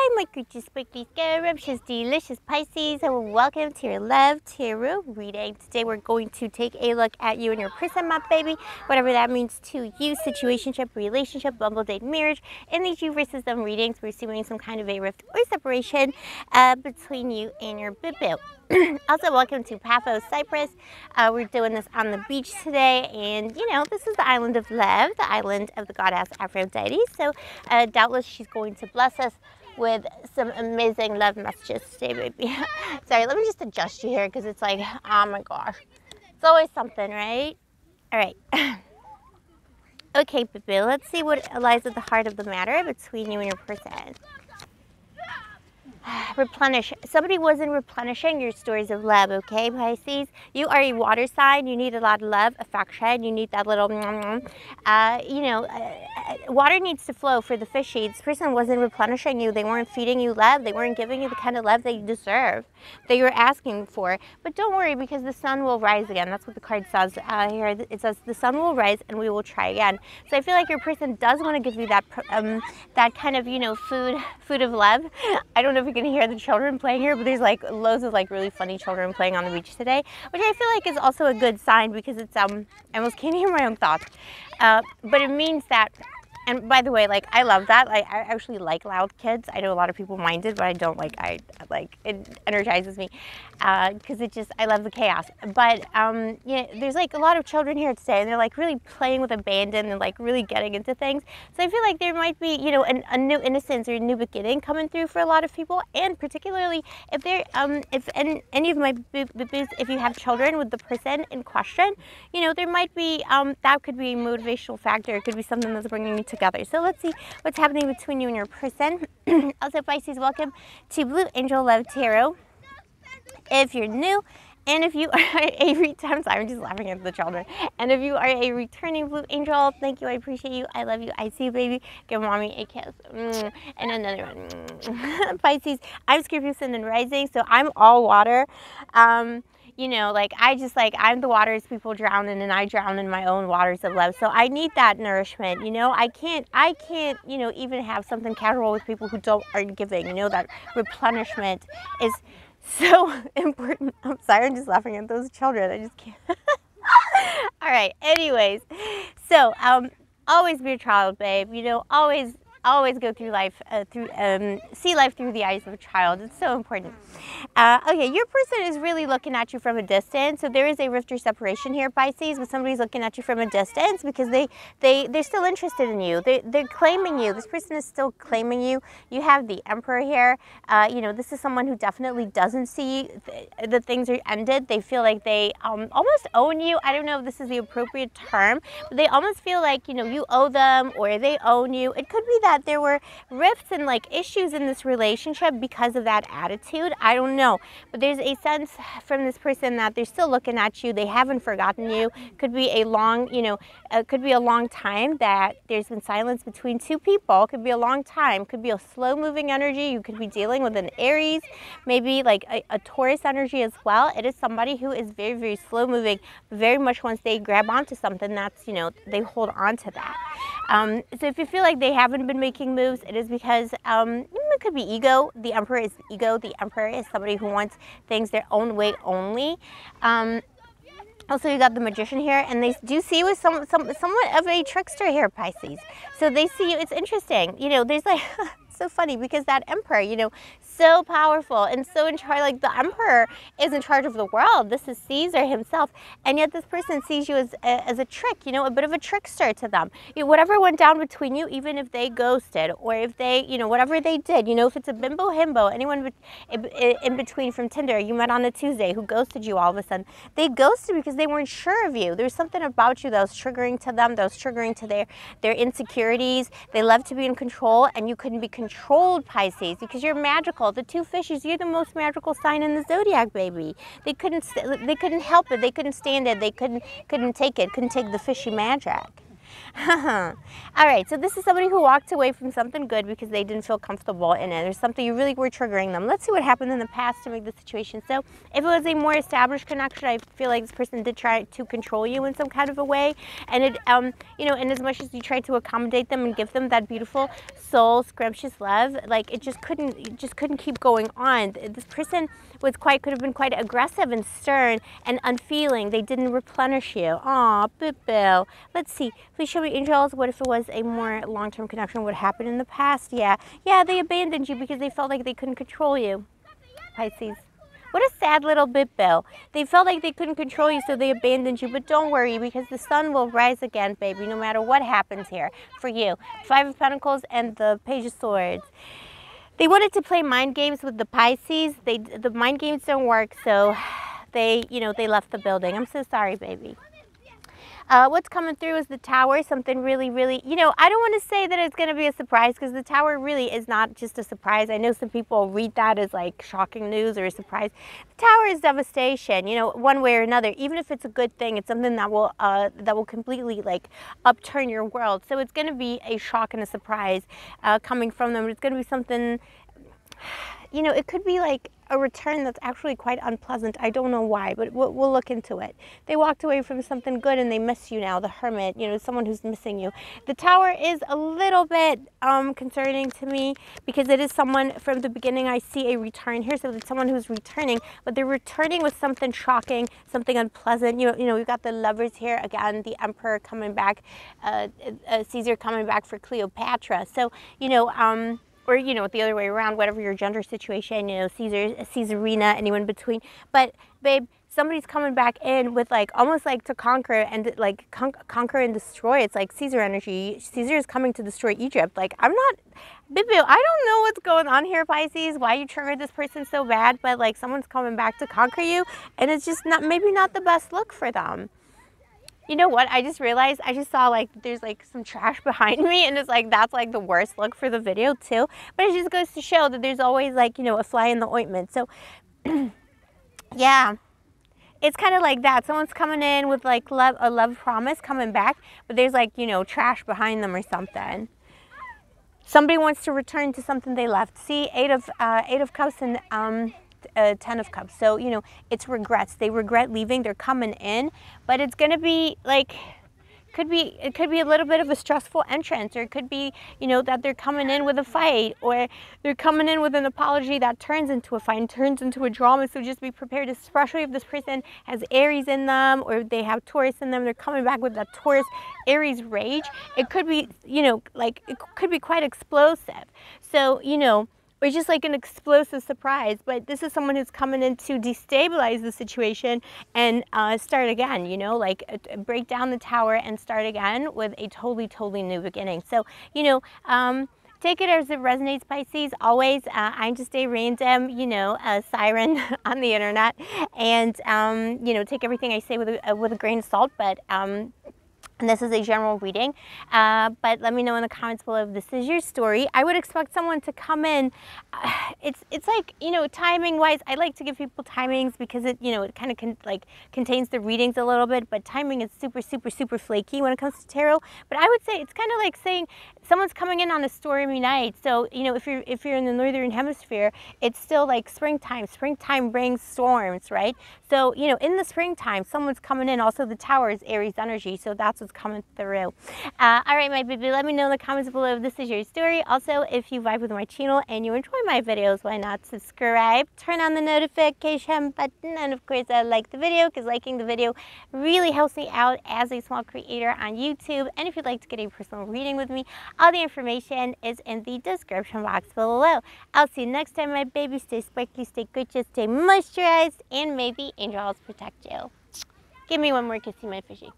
Hi, my gorgeous, sparkly, scrumptious, delicious Pisces, and welcome to your Love Tarot reading. Today we're going to take a look at you and your person map, baby. Whatever that means to you, situationship, relationship, bumble date, marriage. In these you versus them readings, we're assuming some kind of a rift or separation between you and your boo-boo. Also, welcome to Paphos, Cyprus. We're doing this on the beach today, and you know, this is the island of love, the island of the goddess Aphrodite. So doubtless she's going to bless us with some amazing love messages today, baby. Sorry, let me just adjust you here because it's like, oh my gosh. It's always something, right? All right. Okay, baby, let's see what lies at the heart of the matter between you and your person. Replenish. Somebody wasn't replenishing your stories of love, okay, Pisces? You are a water sign. You need a lot of love, affection. You need that little, water needs to flow for the fishy. This person wasn't replenishing you. They weren't feeding you love. They weren't giving you the kind of love that you deserve, that you were asking for. But don't worry, because the sun will rise again. That's what the card says here. It says the sun will rise and we will try again. So I feel like your person does want to give you that that kind of, food of love. I don't know if you can hear the children playing here, but there's like loads of like really funny children playing on the beach today, which I feel like is also a good sign because it's I almost can't hear my own thoughts, but it means that. And by the way, like, I love that. I actually like loud kids. I know a lot of people mind it, but I don't like. It energizes me because I love the chaos. But there's like a lot of children here today, and they're like really playing with abandon and like really getting into things. So I feel like there might be, a new innocence or a new beginning coming through for a lot of people, and particularly if they're if any of my boo-boos, if you have children with the person in question, there might be that could be a motivational factor. It could be something that's bringing you together. So let's see what's happening between you and your person. Also, Pisces, welcome to Blue Angel Love Tarot. If you're new, and if you are a return, I'm just laughing at the children. And if you are a returning Blue Angel, thank you, I appreciate you, I love you, I see you, baby. Give mommy a kiss. And another one. Pisces, I'm Scorpio Sun and Rising, so I'm all water. I'm the waters people drown in, and I drown in my own waters of love. So I need that nourishment, I can't, even have something casual with people who aren't giving, that replenishment is so important. I'm sorry, I'm just laughing at those children. I just can't. All right, anyways. So, always be a child, babe. Always go through life, see life through the eyes of a child. It's so important. Okay, your person is really looking at you from a distance. So there is a rift or separation here, Pisces, but somebody's looking at you from a distance because they're still interested in you. They're claiming you. This person is still claiming you. You have the Emperor here. This is someone who definitely doesn't see that things are ended. They feel like they almost own you. I don't know if this is the appropriate term, but they almost feel like, you owe them or they own you. It could be that there were rifts and like issues in this relationship because of that attitude. I don't know, but there's a sense from this person that they're still looking at you. They haven't forgotten you. Could be a long, could be a long time that there's been silence between two people. Could be a long time. Could be a slow moving energy. You could be dealing with an Aries, maybe like a Taurus energy as well. It is somebody who is very, very slow moving, very much once they grab onto something, that's, they hold on to that. So if you feel like they haven't been making moves, it is because it could be ego. The Emperor is ego. The Emperor is somebody who wants things their own way only. Also, you got the Magician here, and they do see you as somewhat of a trickster here, Pisces. So they see you. It's interesting. There's like so funny because that Emperor, so powerful and so in charge. Like the Emperor is in charge of the world. This is Caesar himself, and yet this person sees you as a trick. A bit of a trickster to them. Whatever went down between you, even if they ghosted or if they, whatever they did, if it's a bimbo himbo, anyone in between from Tinder you met on a Tuesday who ghosted you all of a sudden, they ghosted because they weren't sure of you. There's something about you that was triggering to them, that was triggering to their insecurities. They love to be in control, and you couldn't be controlled, Pisces, because you're magical. The two fishes, you're the most magical sign in the zodiac, baby. They couldn't help it. They couldn't stand it. They couldn't take it. Couldn't take the fishy magic. All right, so this is somebody who walked away from something good because they didn't feel comfortable in it. There's something you really were triggering them. Let's see what happened in the past to make the situation. So if it was a more established connection, I feel like this person did try to control you in some kind of a way. And it, you know, and as much as you tried to accommodate them and give them that beautiful soul, scrumptious love, like it just couldn't keep going on. This person could have been quite aggressive and stern and unfeeling. They didn't replenish you. Aw, Bill. Let's see. Please show me, angels, what if it was a more long-term connection? What happened in the past? Yeah, they abandoned you because they felt like they couldn't control you. Pisces. What a sad little Bill. They felt like they couldn't control you, so they abandoned you. But don't worry, because the sun will rise again, baby, no matter what happens here for you. 5 of Pentacles and the Page of Swords. They wanted to play mind games with the Pisces. The mind games don't work, so they left the building. I'm so sorry, baby. What's coming through is the Tower, something really, really, I don't want to say that it's going to be a surprise because the Tower really is not just a surprise. I know some people read that as like shocking news or a surprise. The Tower is devastation, one way or another. Even if it's a good thing, it's something that will completely like upturn your world. So it's going to be a shock and a surprise coming from them. It's going to be something, it could be like a return that's actually quite unpleasant. I don't know why, but we'll look into it. They walked away from something good and they miss you now. The Hermit, someone who's missing you. The Tower is a little bit concerning to me because it is someone from the beginning. I see a return here, so it's someone who's returning, but they're returning with something shocking, something unpleasant. We've got the Lovers here again, the Emperor coming back, Caesar coming back for Cleopatra. So or the other way around, whatever your gender situation, Caesar, Caesarina, anyone between. But babe, somebody's coming back in with like almost like to conquer and like conquer and destroy. It's like Caesar energy. Caesar is coming to destroy Egypt. Like I don't know what's going on here, Pisces. Why you triggered this person so bad, but like someone's coming back to conquer you, and it's just maybe not the best look for them. You know what? I just realized, I just saw like there's like some trash behind me, and it's like that's like the worst look for the video too. But it just goes to show that there's always like, a fly in the ointment. So yeah, it's kind of like that. Someone's coming in with like a love promise coming back, but there's like, trash behind them or something. Somebody wants to return to something they left. See, 8 of Cups and 10 of Cups. So, it's regrets. They regret leaving. They're coming in, but it's going to be like, it could be a little bit of a stressful entrance, or it could be, that they're coming in with a fight, or they're coming in with an apology that turns into a fight and turns into a drama. So just be prepared, especially if this person has Aries in them or they have Taurus in them. They're coming back with that Taurus Aries rage. It could be, like it could be quite explosive. So, or just like an explosive surprise. But this is someone who's coming in to destabilize the situation and start again, like break down the Tower and start again with a totally new beginning. So, take it as it resonates, Pisces. Always, I'm just a random, a siren on the internet. And, take everything I say with a grain of salt. But, and this is a general reading, but let me know in the comments below if this is your story. I would expect someone to come in. It's like, timing wise, I like to give people timings because it, it kind of contains the readings a little bit, but timing is super flaky when it comes to tarot. But I would say it's kind of like saying someone's coming in on a stormy night. So, if you're in the northern hemisphere, it's still like springtime. Springtime brings storms, right? So, in the springtime, someone's coming in. Also, the Tower is Aries energy, so that's what's coming through. All right, my baby, let me know in the comments below if this is your story. Also, if you vibe with my channel and you enjoy my videos, why not subscribe, turn on the notification button, and of course, like the video, because liking the video really helps me out as a small creator on YouTube. And if you'd like to get a personal reading with me, all the information is in the description box below. I'll see you next time, my baby. Stay sparkly, stay gorgeous, stay moisturized, and may the angels protect you. Give me one more kissy, my fishy.